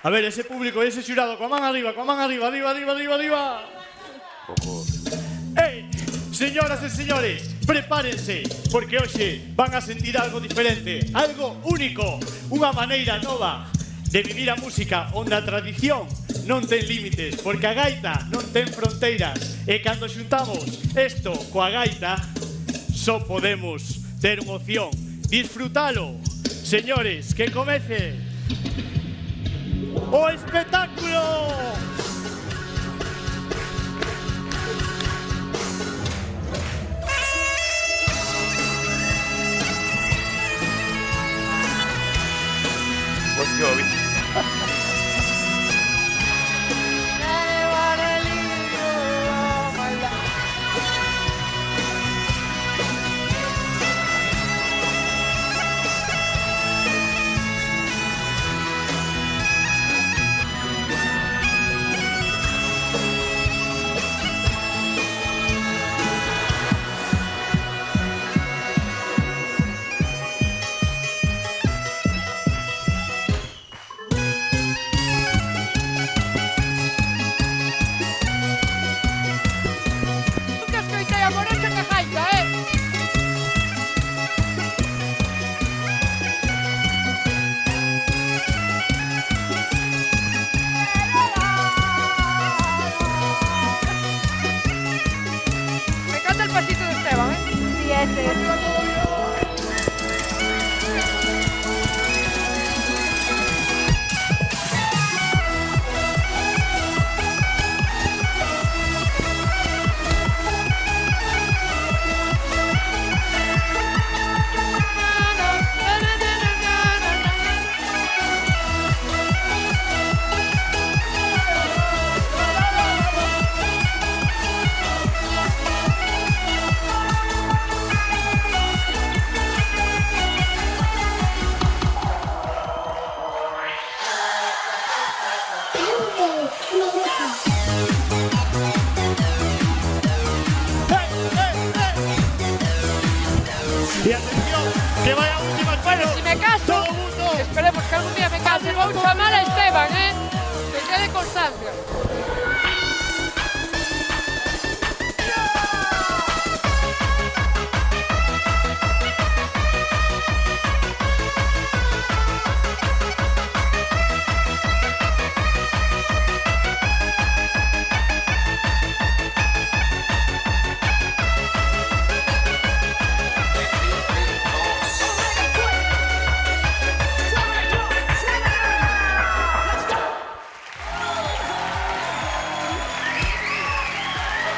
A ver, ese público, ese xurado, coa man arriba, arriba, arriba, arriba. Ei, señoras e señores, prepárense, porque hoxe van a sentir algo diferente, algo único, unha maneira nova de vivir a música onde a tradición non ten límites, porque a gaita non ten fronteiras, e cando xuntamos isto coa gaita, só podemos ter unha opción, disfrutalo. Señores, que comece o espectáculo. Bon Jovi. Y atención, que vaya última Bueno, si me caso, todo el mundo. esperemos que algún día me case, vou chamar a Esteban, que quede constancia.